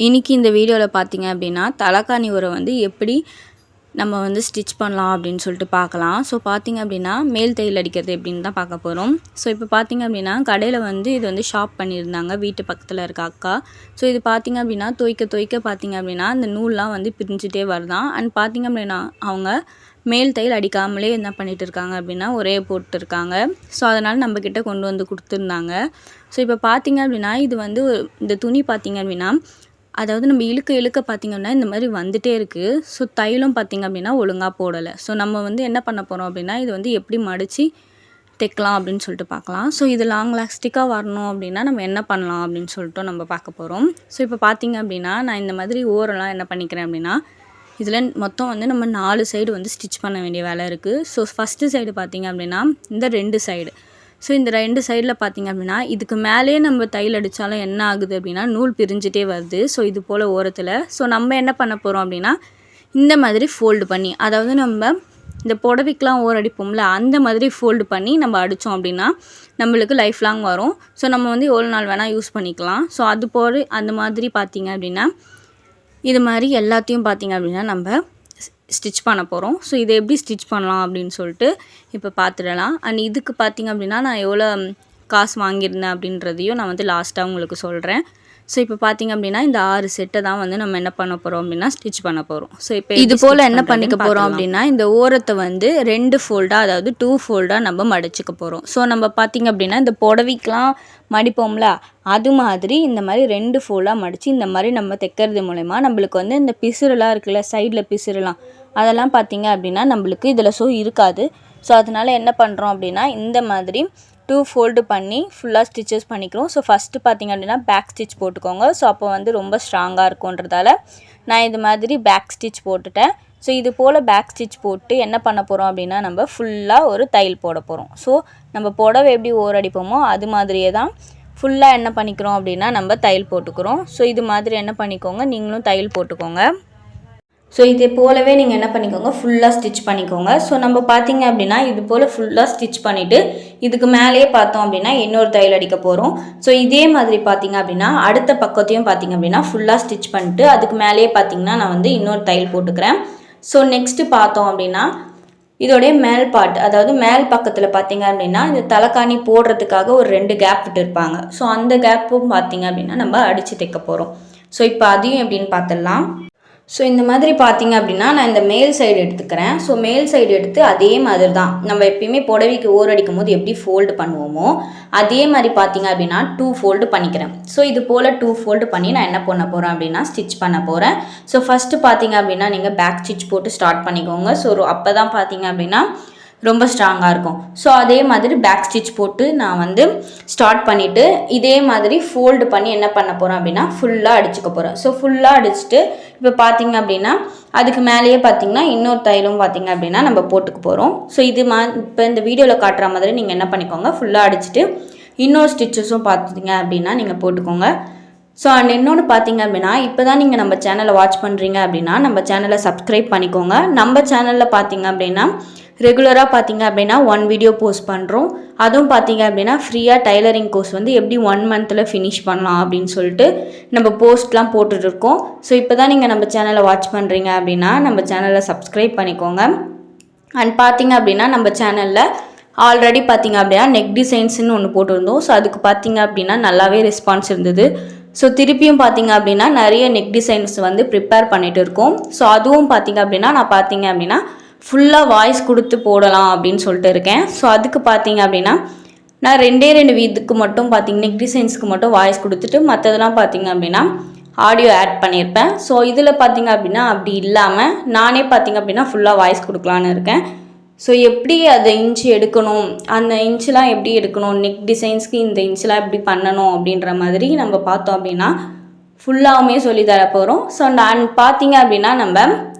இன்றைக்கி இந்த வீடியோவில் பார்த்தீங்க அப்படின்னா தலகாணி உரை வந்து எப்படி நம்ம வந்து ஸ்டிச் பண்ணலாம் அப்படின்னு சொல்லிட்டு பார்க்கலாம். ஸோ பார்த்தீங்க அப்படின்னா மேல் தையல் அடிக்கிறது எப்படின்னு தான் பார்க்க போகிறோம். ஸோ இப்போ பார்த்தீங்க அப்படின்னா கடையில் வந்து இது வந்து ஷாப் பண்ணியிருந்தாங்க வீட்டு பக்கத்தில் இருக்க அக்கா. ஸோ இது பார்த்தீங்க அப்படின்னா துவைக்க பார்த்தீங்க அப்படின்னா அந்த நூல்லாம் வந்து பிரிஞ்சுட்டே வருதான். அண்ட் பார்த்தீங்க அப்படின்னா அவங்க மேல் தையல் அடிக்காமலே என்ன பண்ணிகிட்டு இருக்காங்க அப்படின்னா ஒரே போட்டுருக்காங்க. ஸோ அதனால் நம்மக்கிட்ட கொண்டு வந்து கொடுத்துருந்தாங்க. ஸோ இப்போ பார்த்தீங்க அப்படின்னா இது வந்து இந்த துணி பார்த்தீங்க அப்படின்னா அதாவது நம்ம இழுக்க பார்த்திங்கன்னா இந்த மாதிரி வந்துகிட்டே இருக்குது. ஸோ தையலும் பார்த்திங்க அப்படின்னா ஒழுங்காக போடலை. ஸோ நம்ம வந்து என்ன பண்ண போகிறோம் அப்படின்னா இது வந்து எப்படி மடித்து தைக்கலாம் அப்படின்னு சொல்லிட்டு பார்க்கலாம். ஸோ இது லாங் லாஸ்டிக்காக வரணும் அப்படின்னா நம்ம என்ன பண்ணலாம் அப்படின்னு சொல்லிட்டு நம்ம பார்க்க போகிறோம். ஸோ இப்போ பார்த்திங்க அப்படின்னா நான் இந்த மாதிரி ஓரெல்லாம் என்ன பண்ணிக்கிறேன் அப்படின்னா இதில் மொத்தம் வந்து நம்ம 4 சைடு வந்து ஸ்டிச் பண்ண வேண்டிய வேலை இருக்குது. ஸோ ஃபஸ்ட்டு சைடு பார்த்திங்க அப்படின்னா இந்த 2 சைடு. ஸோ இந்த 2 சைடில் பார்த்திங்க அப்படின்னா இதுக்கு மேலேயே நம்ம தையல் அடித்தாலும் என்ன ஆகுது அப்படின்னா நூல் பிரிஞ்சிட்டே வருது. ஸோ இது போல் ஓரத்தில் ஸோ நம்ம என்ன பண்ண போகிறோம் அப்படின்னா இந்த மாதிரி ஃபோல்டு பண்ணி, அதாவது நம்ம இந்த புடவைக்கெலாம் அடிப்போம்ல அந்த மாதிரி ஃபோல்டு பண்ணி நம்ம அடித்தோம் அப்படின்னா நம்மளுக்கு லைஃப் லாங் வரும். ஸோ நம்ம வந்து எவ்வளோ நாள் வேணால் யூஸ் பண்ணிக்கலாம். ஸோ அது போல் அந்த மாதிரி பார்த்திங்க அப்படின்னா இது மாதிரி எல்லாத்தையும் பார்த்திங்க அப்படின்னா நம்ம ஸ்டிச் பண்ண போகிறோம். ஸோ இதை எப்படி ஸ்டிச் பண்ணலாம் அப்படின்னு சொல்லிட்டு இப்போ பார்த்துடலாம். அண்ட் இதுக்கு பார்த்திங்க அப்படின்னா நான் எவ்வளோ காசு வாங்கியிருந்தேன் அப்படின்றதையும் நான் வந்து லாஸ்ட்டாக உங்களுக்கு சொல்கிறேன். ஸோ இப்போ பார்த்திங்க அப்படின்னா இந்த 6 செட்டை தான் வந்து நம்ம என்ன பண்ண போகிறோம் அப்படின்னா ஸ்டிச் பண்ண போகிறோம். ஸோ இப்போ இது போல் என்ன பண்ணிக்க போகிறோம் அப்படின்னா இந்த ஓரத்தை வந்து 2 ஃபோல்டாக, அதாவது 2 ஃபோல்டாக நம்ம மடிச்சுக்க போகிறோம். ஸோ நம்ம பார்த்திங்க அப்படின்னா இந்த புடவைக்கெலாம் மடிப்போம்ல அது மாதிரி இந்த மாதிரி 2 ஃபோல்டாக மடித்து இந்த மாதிரி நம்ம தைக்கிறது மூலமா நம்மளுக்கு வந்து இந்த பிசுறுலாம் இருக்குல்ல, சைடில் பிசுறுலாம் அதெல்லாம் பார்த்திங்க அப்படின்னா நம்மளுக்கு இதில் இருக்காது. ஸோ அதனால் என்ன பண்ணுறோம் அப்படின்னா இந்த மாதிரி 2 ஃபோல்டு பண்ணி ஃபுல்லாக ஸ்டிச்சஸ் பண்ணிக்கிறோம். ஸோ ஃபஸ்ட்டு பார்த்திங்க அப்படின்னா பேக் ஸ்டிச் போட்டுக்கோங்க. ஸோ அப்போ வந்து ரொம்ப ஸ்ட்ராங்காக இருக்குன்றதால நான் இது மாதிரி பேக் ஸ்டிச் போட்டுட்டேன். ஸோ இது போல் பேக் ஸ்டிச் போட்டு என்ன பண்ண போகிறோம் அப்படின்னா நம்ம ஃபுல்லாக ஒரு தையல் போட போகிறோம். ஸோ நம்ம புடவை எப்படி ஓரடிப்போமோ அது மாதிரியே தான் ஃபுல்லாக என்ன பண்ணிக்கிறோம் அப்படின்னா நம்ம தையல் போட்டுக்கிறோம். ஸோ இது மாதிரி என்ன பண்ணிக்கோங்க, நீங்களும் தையல் போட்டுக்கோங்க. ஸோ இதே போலவே நீங்கள் என்ன பண்ணிக்கோங்க, ஃபுல்லாக ஸ்டிச் பண்ணிக்கோங்க. ஸோ நம்ம பார்த்திங்க அப்படின்னா இது போல் ஃபுல்லாக ஸ்டிச் பண்ணிவிட்டு இதுக்கு மேலேயே பார்த்தோம் அப்படின்னா இன்னொரு தையல் அடிக்க போகிறோம். ஸோ இதே மாதிரி பார்த்திங்க அப்படின்னா அடுத்த பக்கத்தையும் பார்த்திங்க அப்படின்னா ஃபுல்லாக ஸ்டிச் பண்ணிட்டு அதுக்கு மேலேயே பார்த்திங்கன்னா நான் வந்து இன்னொரு தையல் போட்டுக்கிறேன். ஸோ நெக்ஸ்ட்டு பார்த்தோம் அப்படின்னா இதோடைய மேல் பார்ட், அதாவது மேல் பக்கத்தில் பார்த்திங்க அப்படின்னா இந்த தலைக்காணி போடுறதுக்காக ஒரு 2 கேப் விட்டுருப்பாங்க. ஸோ அந்த கேப்பும் பார்த்திங்க அப்படின்னா நம்ம அடித்து தைக்க போகிறோம். ஸோ இப்போ அதையும் எப்படின்னு பார்த்துடலாம். ஸோ இந்த மாதிரி பார்த்திங்க அப்படின்னா நான் இந்த மேல் சைடு எடுத்துக்கிறேன். ஸோ மேல் சைடு எடுத்து அதே மாதிரி தான் நம்ம எப்பயுமே புடவைக்கு ஓரடிக்கும் போது எப்படி ஃபோல்டு பண்ணுவோமோ அதே மாதிரி பார்த்திங்க அப்படின்னா 2 ஃபோல்டு பண்ணிக்கிறேன். ஸோ இது போல் 2 ஃபோல்டு பண்ணி நான் என்ன பண்ண போகிறேன் அப்படின்னா ஸ்டிச் பண்ண போகிறேன். ஸோ ஃபஸ்ட்டு பார்த்திங்க அப்படின்னா நீங்கள் பேக் ஸ்டிச் போட்டு ஸ்டார்ட் பண்ணிக்கோங்க. ஸோ அப்போ தான் பார்த்திங்க அப்படின்னா ரொம்ப ஸ்ட்ராங்காக இருக்கும். ஸோ அதே மாதிரி பேக் ஸ்டிச் போட்டு நான் வந்து ஸ்டார்ட் பண்ணிவிட்டு இதே மாதிரி ஃபோல்டு பண்ணி என்ன பண்ண போகிறேன் அப்படின்னா ஃபுல்லாக அடிச்சுக்க போகிறேன். ஸோ ஃபுல்லாக அடிச்சுட்டு இப்போ பார்த்திங்க அப்படின்னா அதுக்கு மேலேயே பார்த்திங்கன்னா இன்னொரு தையலும் பார்த்திங்க அப்படின்னா நம்ம போட்டுக்க போகிறோம். ஸோ இது இப்போ இந்த வீடியோவில் காட்டுற மாதிரி நீங்கள் என்ன பண்ணிக்கோங்க, ஃபுல்லாக அடிச்சுட்டு இன்னொரு ஸ்டிச்சஸும் பார்த்திங்க அப்படின்னா நீங்கள் போட்டுக்கோங்க. ஸோ அண்ட் இன்னொன்று பார்த்திங்க அப்படின்னா இப்போ தான் நீங்கள் நம்ம சேனலை வாட்ச் பண்ணுறீங்க அப்படின்னா நம்ம சேனலை சப்ஸ்கிரைப் பண்ணிக்கோங்க. நம்ம சேனலில் பார்த்திங்க அப்படின்னா ரெகுலராக பார்த்திங்க அப்படின்னா 1 வீடியோ போஸ்ட் பண்ணுறோம். அதுவும் பார்த்திங்க அப்படின்னா ஃப்ரீயாக டைலரிங் கோர்ஸ் வந்து எப்படி 1 மந்தில் ஃபினிஷ் பண்ணலாம் அப்படின்னு சொல்லிட்டு நம்ம போஸ்ட்லாம் போட்டுட்ருக்கோம். ஸோ இப்போ தான் நீங்கள் நம்ம சேனலை வாட்ச் பண்ணுறீங்க அப்படின்னா நம்ம சேனலை சப்ஸ்கிரைப் பண்ணிக்கோங்க. அண்ட் பார்த்திங்க அப்படின்னா நம்ம சேனலில் ஆல்ரெடி பார்த்திங்க அப்படின்னா நெக் டிசைன்ஸ்னு ஒன்று போட்டிருந்தோம். ஸோ அதுக்கு பார்த்திங்க அப்படின்னா நல்லாவே ரெஸ்பான்ஸ் இருந்தது. ஸோ திருப்பியும் பார்த்திங்க அப்படின்னா நிறைய நெக் டிசைன்ஸ் வந்து ப்ரிப்பேர் பண்ணிகிட்டு இருக்கோம். ஸோ அதுவும் பார்த்திங்க அப்படின்னா நான் பார்த்திங்க அப்படின்னா ஃபுல்லாக வாய்ஸ் கொடுத்து போடலாம் அப்படின்னு சொல்லிட்டு இருக்கேன். ஸோ அதுக்கு பார்த்திங்க அப்படின்னா நான் 2 இதுக்கு மட்டும் பார்த்திங்க நெக் டிசைன்ஸ்க்கு மட்டும் வாய்ஸ் கொடுத்துட்டு மற்றதெல்லாம் பார்த்திங்க அப்படின்னா ஆடியோ ஆட் பண்ணியிருப்பேன். ஸோ இதில் பார்த்திங்க அப்படின்னா அப்படி இல்லாமல் நானே பார்த்திங்க அப்படின்னா ஃபுல்லாக வாய்ஸ் கொடுக்கலான்னு இருக்கேன். ஸோ எப்படி அதை இன்ச்சு எடுக்கணும், அந்த இன்ச்செலாம் எப்படி எடுக்கணும், நெக் டிசைன்ஸ்க்கு இந்த இன்ச்செலாம் எப்படி பண்ணணும் அப்படின்ற மாதிரி நம்ம பார்த்தோம் அப்படின்னா ஃபுல்லாகவுமே சொல்லி தர போகிறோம். ஸோ நான் பார்த்திங்க அப்படின்னா நம்ம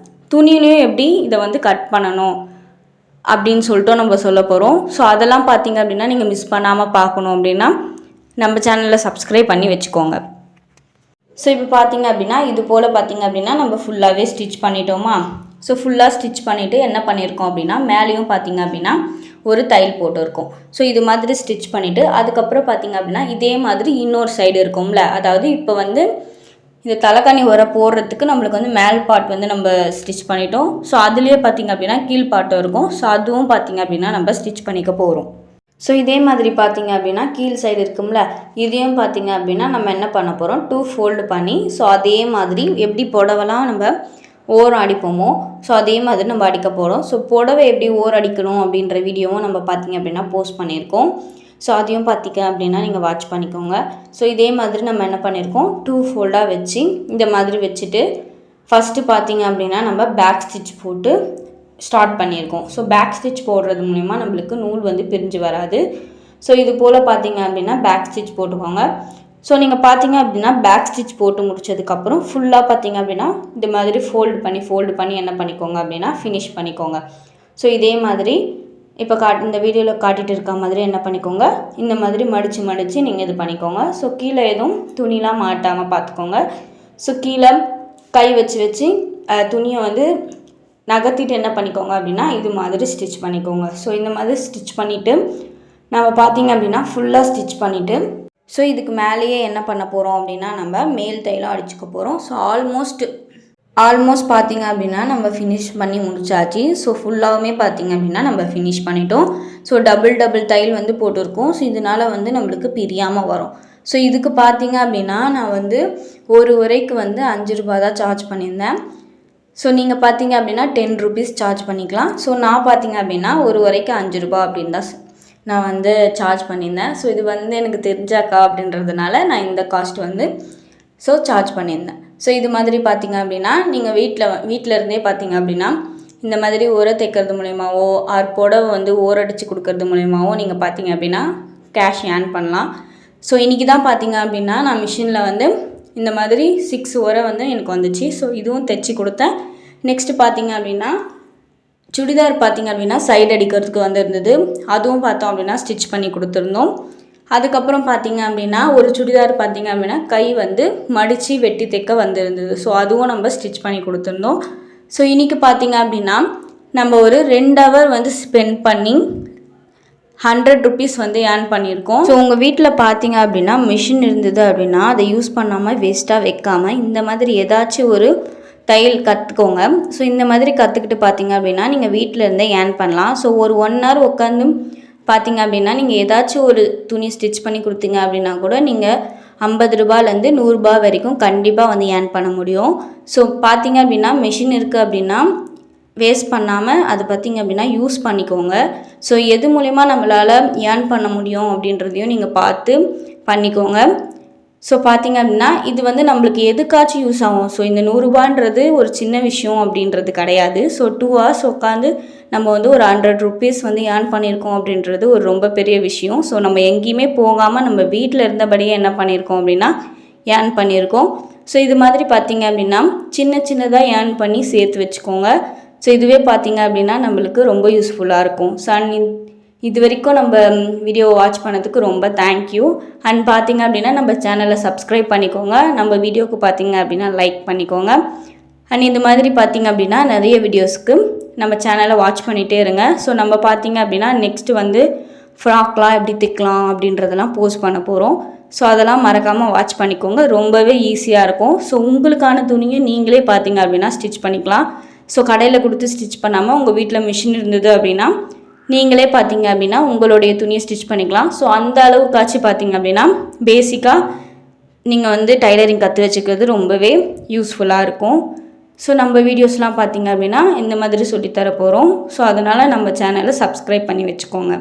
துணியிலையும் எப்படி இதை வந்து கட் பண்ணணும் அப்படின்னு சொல்லிட்டு நம்ம சொல்ல போகிறோம். ஸோ அதெல்லாம் பார்த்திங்க அப்படின்னா நீங்கள் மிஸ் பண்ணாமல் பார்க்கணும் அப்படின்னா நம்ம சேனலில் சப்ஸ்கிரைப் பண்ணி வச்சுக்கோங்க. ஸோ இப்போ பார்த்திங்க அப்படின்னா இது போல் பார்த்திங்க அப்படின்னா நம்ம ஃபுல்லாகவே ஸ்டிச் பண்ணிட்டோமா. ஸோ ஃபுல்லாக ஸ்டிச் பண்ணிவிட்டு என்ன பண்ணியிருக்கோம் அப்படின்னா மேலேயும் பார்த்திங்க அப்படின்னா ஒரு தையல் போட்டிருக்கோம். ஸோ இது மாதிரி ஸ்டிச் பண்ணிவிட்டு அதுக்கப்புறம் பார்த்திங்க அப்படின்னா இதே மாதிரி இன்னொரு சைடு இருக்கும்ல, அதாவது இப்போ வந்து இந்த தலைக்காணி உரை போடுறதுக்கு நம்மளுக்கு வந்து மேல் பார்ட் வந்து நம்ம ஸ்டிச் பண்ணிட்டோம். ஸோ அதுலேயே பார்த்திங்க அப்படின்னா கீழ் பார்ட்டும் இருக்கும். ஸோ அதுவும் பார்த்திங்க அப்படின்னா நம்ம ஸ்டிச் பண்ணிக்க போகிறோம். ஸோ இதே மாதிரி பார்த்திங்க அப்படின்னா கீழ் சைடு இருக்கும்ல, இதையும் பார்த்திங்க அப்படின்னா நம்ம என்ன பண்ண போகிறோம், 2 ஃபோல்டு பண்ணி ஸோ அதே மாதிரி எப்படி புடவைலாம் நம்ம ஓரம் அடிப்போமோ ஸோ அதே மாதிரி நம்ம அடிக்க போகிறோம். ஸோ புடவை எப்படி ஓரம் அடிக்கணும் அப்படின்ற வீடியோவும் நம்ம பார்த்திங்க அப்படின்னா போஸ்ட் பண்ணியிருக்கோம். ஸோ அதையும் பார்த்திங்க அப்படின்னா நீங்கள் வாட்ச் பண்ணிக்கோங்க. ஸோ இதே மாதிரி நம்ம என்ன பண்ணியிருக்கோம், 2 ஃபோல்டாக வச்சு இந்த மாதிரி வச்சுட்டு ஃபஸ்ட்டு பார்த்திங்க அப்படின்னா நம்ம பேக் ஸ்டிச் போட்டு ஸ்டார்ட் பண்ணியிருக்கோம். ஸோ பேக் ஸ்டிச் போடுறது மூலிமா நம்மளுக்கு நூல் வந்து பிரிஞ்சு வராது. ஸோ இது போல் பார்த்திங்க அப்படின்னா பேக் ஸ்டிச் போட்டுக்கோங்க. ஸோ நீங்கள் பார்த்தீங்க அப்படின்னா பேக் ஸ்டிச் போட்டு முடிச்சதுக்கப்புறம் ஃபுல்லாக பார்த்திங்க அப்படின்னா இந்த மாதிரி ஃபோல்டு பண்ணி என்ன பண்ணிக்கோங்க அப்படின்னா ஃபினிஷ் பண்ணிக்கோங்க. ஸோ இதே மாதிரி இப்போ இந்த வீடியோவில் காட்டிகிட்டு இருக்க மாதிரி என்ன பண்ணிக்கோங்க, இந்த மாதிரி மடித்து நீங்கள் இது பண்ணிக்கோங்க. ஸோ கீழே எதுவும் துணிலாம் மாட்டாமல் பார்த்துக்கோங்க. ஸோ கீழே கை வச்சு துணியை வந்து நகர்த்திட்டு என்ன பண்ணிக்கோங்க அப்படின்னா இது மாதிரி ஸ்டிச் பண்ணிக்கோங்க. ஸோ இந்த மாதிரி ஸ்டிச் பண்ணிவிட்டு நம்ம பார்த்திங்க அப்படின்னா ஃபுல்லாக ஸ்டிச் பண்ணிவிட்டு ஸோ இதுக்கு மேலேயே என்ன பண்ண போகிறோம் அப்படின்னா நம்ம மேல் தையலும் அடிச்சுக்க போகிறோம். ஸோ ஆல்மோஸ்ட் பார்த்திங்க அப்படின்னா நம்ம ஃபினிஷ் பண்ணி முடிச்சாச்சு. ஸோ ஃபுல்லாகவுமே பார்த்திங்க அப்படின்னா நம்ம ஃபினிஷ் பண்ணிட்டோம். ஸோ டபுள் தையல் வந்து போட்டிருக்கோம். ஸோ இதனால் வந்து நம்மளுக்கு பிரியாமல் வரும். ஸோ இதுக்கு பார்த்திங்க அப்படின்னா நான் வந்து ஒரு உரைக்கு வந்து 5 ரூபா தான் சார்ஜ் பண்ணியிருந்தேன். ஸோ நீங்கள் பார்த்தீங்க அப்படின்னா 10 ரூபீஸ் சார்ஜ் பண்ணிக்கலாம். ஸோ நான் பார்த்தீங்க அப்படின்னா ஒரு உரைக்கு 5 ரூபா அப்படின்னு தான் நான் வந்து சார்ஜ் பண்ணியிருந்தேன். ஸோ இது வந்து எனக்கு தெரிஞ்சாக்கா அப்படின்றதுனால நான் இந்த காஸ்ட் வந்து சார்ஜ் பண்ணியிருந்தேன். ஸோ இது மாதிரி பார்த்தீங்க அப்படின்னா நீங்கள் வீட்டில் இருந்தே பார்த்தீங்க அப்படின்னா இந்த மாதிரி உரை தைக்கிறது மூலியமாவோ புடவை வந்து ஓரடிச்சு கொடுக்கறது மூலியமாவோ நீங்கள் பார்த்தீங்க அப்படின்னா கேஷ் ஏர்ன் பண்ணலாம். ஸோ இன்றைக்கி தான் பார்த்தீங்க அப்படின்னா நான் மிஷினில் வந்து இந்த மாதிரி 6 உரை வந்து எனக்கு வந்துச்சு. ஸோ இதுவும் தைச்சி கொடுத்தேன். நெக்ஸ்ட்டு பார்த்திங்க அப்படின்னா சுடிதார் பார்த்திங்க அப்படின்னா சைடு அடிக்கிறதுக்கு வந்துருந்தது, அதுவும் பார்த்தோம் அப்படின்னா ஸ்டிச் பண்ணி கொடுத்துருந்தோம். அதுக்கப்புறம் பார்த்திங்க அப்படின்னா ஒரு சுடிதார் பார்த்திங்க அப்படின்னா கை வந்து மடித்து வெட்டி தைக்க வந்திருந்தது. ஸோ அதுவும் நம்ம ஸ்டிச் பண்ணி கொடுத்துருந்தோம். ஸோ இன்றைக்கி பார்த்திங்க அப்படின்னா நம்ம ஒரு 2 ஹவர் வந்து ஸ்பெண்ட் பண்ணி 100 ரூபீஸ் வந்து ஏர்ன் பண்ணியிருக்கோம். ஸோ உங்கள் வீட்டில் பார்த்தீங்க அப்படின்னா மிஷின் இருந்தது அப்படின்னா அதை யூஸ் பண்ணாமல் வேஸ்ட்டாக வைக்காமல் இந்த மாதிரி ஏதாச்சும் ஒரு தையல் கற்றுக்கோங்க. ஸோ இந்த மாதிரி கற்றுக்கிட்டு பார்த்தீங்க அப்படின்னா நீங்கள் வீட்டில் இருந்தே ஏர்ன் பண்ணலாம். ஸோ ஒரு 1 ஹவர் உட்காந்து பார்த்தீங்க அப்படின்னா நீங்கள் ஏதாச்சும் ஒரு துணி ஸ்டிச் பண்ணி கொடுத்தீங்க அப்படின்னா கூட நீங்கள் 50 ரூபாயிலேருந்து 100 ரூபா வரைக்கும் கண்டிப்பாக வந்து ஏர்ன் பண்ண முடியும். ஸோ பார்த்தீங்க அப்படின்னா மிஷின் இருக்குது அப்படின்னா வேஸ்ட் பண்ணாமல் அது பார்த்திங்க அப்படின்னா யூஸ் பண்ணிக்கோங்க. ஸோ எது மூலிமா நம்மளால் ஏர்ன் பண்ண முடியும் அப்படின்றதையும் நீங்கள் பார்த்து பண்ணிக்கோங்க. ஸோ பார்த்திங்க அப்படின்னா இது வந்து நம்மளுக்கு எதுக்காச்சும் யூஸ் ஆகும். ஸோ இந்த 100 ரூபான்றது ஒரு சின்ன விஷயம் அப்படின்றது கிடையாது. ஸோ 2 ஹவர்ஸ் உட்காந்து நம்ம வந்து ஒரு 100 ரூபீஸ் வந்து ஏர்ன் பண்ணியிருக்கோம் அப்படின்றது ஒரு ரொம்ப பெரிய விஷயம். ஸோ நம்ம எங்கேயுமே போகாமல் நம்ம வீட்டில் இருந்தபடியே என்ன பண்ணியிருக்கோம் அப்படின்னா ஏர்ன் பண்ணியிருக்கோம். ஸோ இது மாதிரி பார்த்திங்க அப்படின்னா சின்னதாக ஏர்ன் பண்ணி சேர்த்து வச்சுக்கோங்க. ஸோ இதுவே பார்த்திங்க அப்படின்னா நம்மளுக்கு ரொம்ப யூஸ்ஃபுல்லாக இருக்கும். ஸோ இது வரைக்கும் நம்ம வீடியோ வாட்ச் பண்ணதுக்கு ரொம்ப தேங்க்யூ. அண்ட் பார்த்திங்க அப்படின்னா நம்ம சேனலை சப்ஸ்கிரைப் பண்ணிக்கோங்க. நம்ம வீடியோவுக்கு பார்த்திங்க அப்படின்னா லைக் பண்ணிக்கோங்க. அண்ட் இந்த மாதிரி பார்த்திங்க அப்படின்னா நிறைய வீடியோஸ்க்கு நம்ம சேனலை வாட்ச் பண்ணிகிட்டே இருங்க. ஸோ நம்ம பார்த்திங்க அப்படின்னா நெக்ஸ்ட்டு வந்து ஃப்ராக்லாம் எப்படி தைக்கலாம் அப்படின்றதெல்லாம் போஸ்ட் பண்ண போகிறோம். ஸோ அதெல்லாம் மறக்காமல் வாட்ச் பண்ணிக்கோங்க. ரொம்பவே ஈஸியாக இருக்கும். ஸோ உங்களுக்கான துணியை நீங்களே பார்த்திங்க அப்படின்னா ஸ்டிச் பண்ணிக்கலாம். ஸோ கடையில் கொடுத்து ஸ்டிச் பண்ணாமல் உங்கள் வீட்டில் மிஷின் இருந்தது அப்படின்னா நீங்களே பார்த்தீங்க அப்படின்னா உங்களுடைய துணியை ஸ்டிச் பண்ணிக்கலாம். ஸோ அந்த அளவுக்காச்சும் பார்த்தீங்க அப்படின்னா பேசிக்காக நீங்கள் வந்து டைலரிங் கற்று வச்சுக்கிறது ரொம்பவே யூஸ்ஃபுல்லாக இருக்கும். ஸோ நம்ம வீடியோஸ்லாம் பார்த்தீங்க அப்படின்னா இந்த மாதிரி சொல்லித்தர போகிறோம். ஸோ அதனால் நம்ம சேனலை சப்ஸ்கிரைப் பண்ணி வச்சுக்கோங்க.